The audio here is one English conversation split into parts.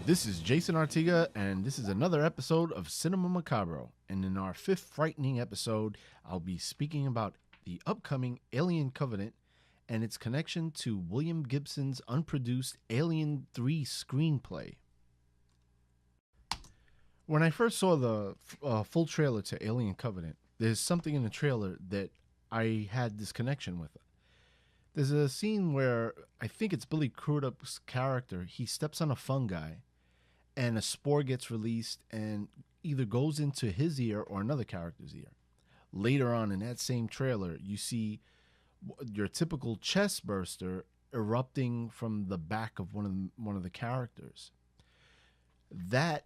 This is Jason Artiga, and this is another episode of Cinema Macabro. And in our fifth frightening episode, I'll be speaking about the upcoming Alien Covenant and its connection to William Gibson's unproduced Alien 3 screenplay. When I first saw the full trailer to Alien Covenant, there's something in the trailer that I had this connection with. There's a scene where I think it's Billy Crudup's character. He steps on a fungi and a spore gets released and either goes into his ear or another character's ear. Later on in that same trailer, you see your typical chest burster erupting from the back of one of the characters. That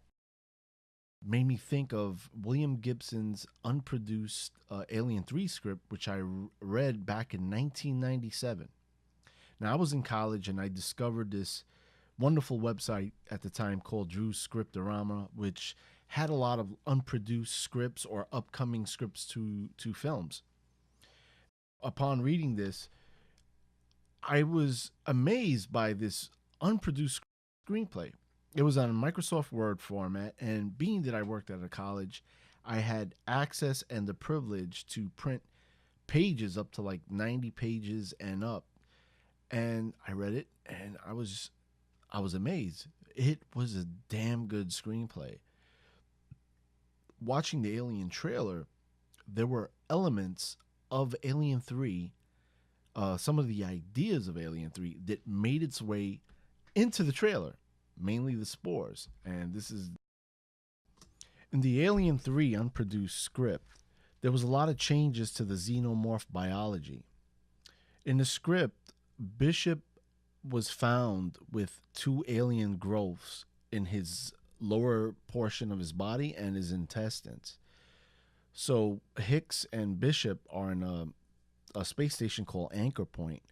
made me think of William Gibson's unproduced Alien 3 script, which I read back in 1997. Now, I was in college and I discovered this wonderful website at the time called Drew's Scriptorama, which had a lot of unproduced scripts or upcoming scripts to films. Upon reading this, I was amazed by this unproduced screenplay. It was on a Microsoft Word format, and being that I worked at a college, I had access and the privilege to print pages up to like 90 pages and up. And I read it, and I was amazed. It was a damn good screenplay. Watching the Alien trailer, there were elements of Alien 3, some of the ideas of Alien 3 that made its way into the trailer, mainly the spores. And this is in the Alien 3 unproduced script. There was a lot of changes to the xenomorph biology. In the script, Bishop was found with two alien growths in his lower portion of his body and his intestines. So Hicks and Bishop are in a space station called Anchor Point,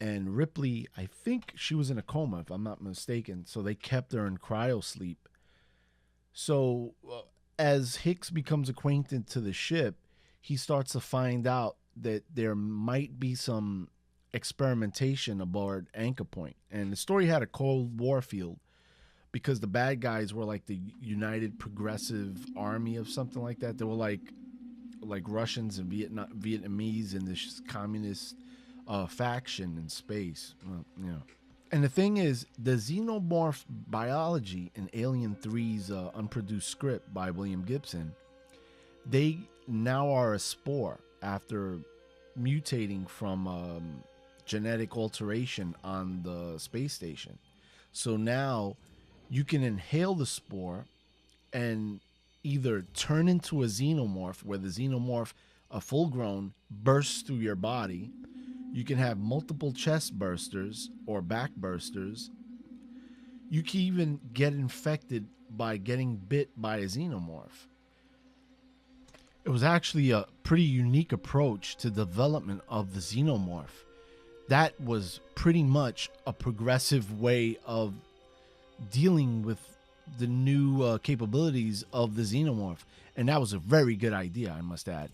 and Ripley, I think she was in a coma if I'm not mistaken, so they kept her in cryosleep. So as Hicks becomes acquainted to the ship, he starts to find out that there might be some experimentation aboard Anchor Point. And the story had a Cold War feel because the bad guys were like the United Progressive Army of something like that. They were like Russians and Vietnamese in this communist faction in space. Well, you know. And the thing is, the xenomorph biology in Alien 3's unproduced script by William Gibson, they now are a spore after mutating from genetic alteration on the space station. So now you can inhale the spore and either turn into a xenomorph, where the xenomorph, a full grown, bursts through your body. You can have multiple chest bursters or back bursters. You can even get infected by getting bit by a xenomorph. It was actually a pretty unique approach to development of the xenomorph. That was pretty much a progressive way of dealing with the new capabilities of the xenomorph. And that was a very good idea, I must add.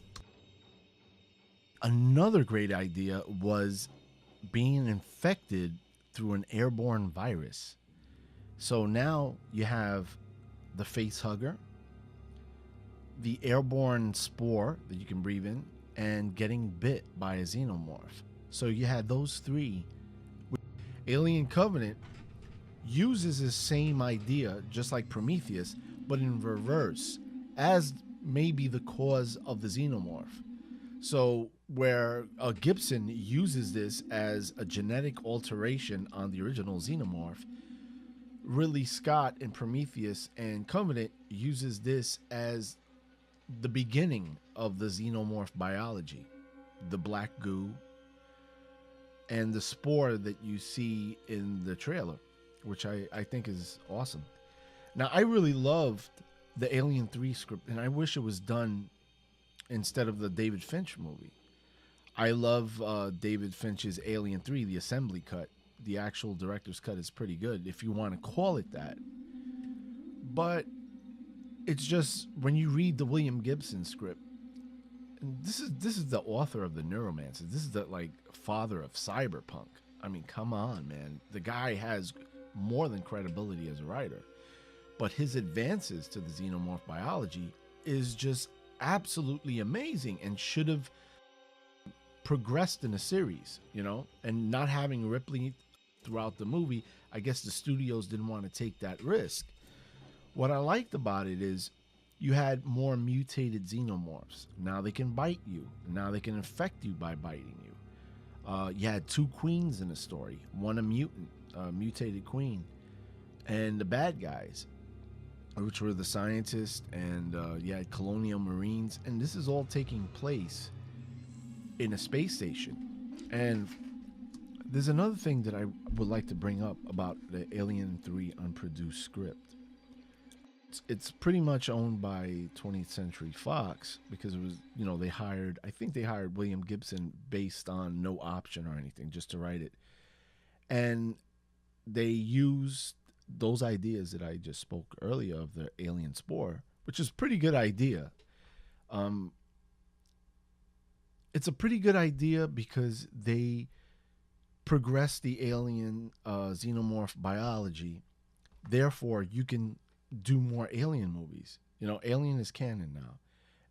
Another great idea was being infected through an airborne virus. So now you have the face hugger, the airborne spore that you can breathe in, and getting bit by a xenomorph. So you had those three. Alien Covenant uses the same idea, just like Prometheus, but in reverse, as maybe the cause of the xenomorph. So where Gibson uses this as a genetic alteration on the original xenomorph, Ridley Scott in Prometheus and Covenant uses this as the beginning of the xenomorph biology, the black goo, and the spore that you see in the trailer, which I think is awesome. Now, I really loved the Alien 3 script, and I wish it was done instead of the David Finch movie. I love David Finch's Alien 3, the assembly cut. The actual director's cut is pretty good, if you want to call it that. But it's just, when you read the William Gibson script, and this is the author of the Neuromancer. This is the father of cyberpunk. I mean, come on, man. The guy has more than credibility as a writer. but his advances to the xenomorph biology is just absolutely amazing and should have progressed in a series, you know, and not having Ripley throughout the movie. I guess the studios didn't want to take that risk. What I liked about it is you had more mutated xenomorphs. Now they can bite you. Now they can infect you by biting you. You had two queens in the story, one a mutant, a mutated queen, and the bad guys, which were the scientists, and you had colonial marines. And this is all taking place in a space station. And there's another thing that I would like to bring up about the Alien 3 unproduced script. It's pretty much owned by 20th Century Fox because it was, you know, I think they hired William Gibson based on no option or anything, just to write it. And they used those ideas that I just spoke earlier of the alien spore, which is a pretty good idea. It's a pretty good idea because they progress the alien xenomorph biology. Therefore, you can do more alien movies. You know, Alien is canon now,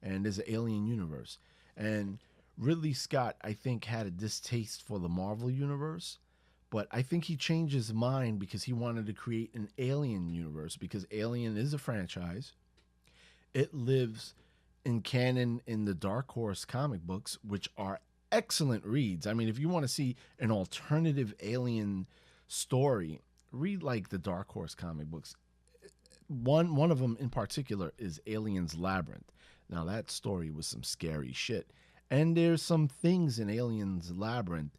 and there's an alien universe. And Ridley Scott, I think, had a distaste for the Marvel universe, but I think he changed his mind because he wanted to create an alien universe, because Alien is a franchise. It lives in canon in the Dark Horse comic books, which are excellent reads. I mean, if you want to see an alternative alien story, read like the Dark Horse comic books. One of them in particular is Alien's Labyrinth. Now that story was some scary shit, and there's some things in Alien's Labyrinth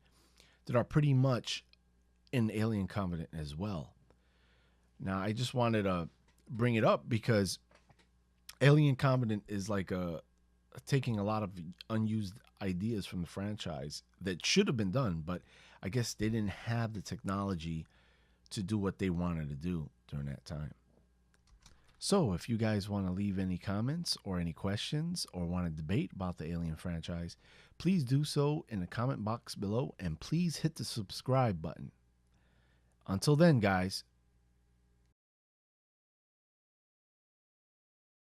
that are pretty much in Alien Covenant as well. Now I just wanted to bring it up because Alien Covenant is like taking a lot of unused ideas from the franchise that should have been done, but I guess they didn't have the technology to do what they wanted to do during that time. So if you guys want to leave any comments or any questions or want to debate about the Alien franchise, please do so in the comment box below, and please hit the subscribe button. Until then, guys,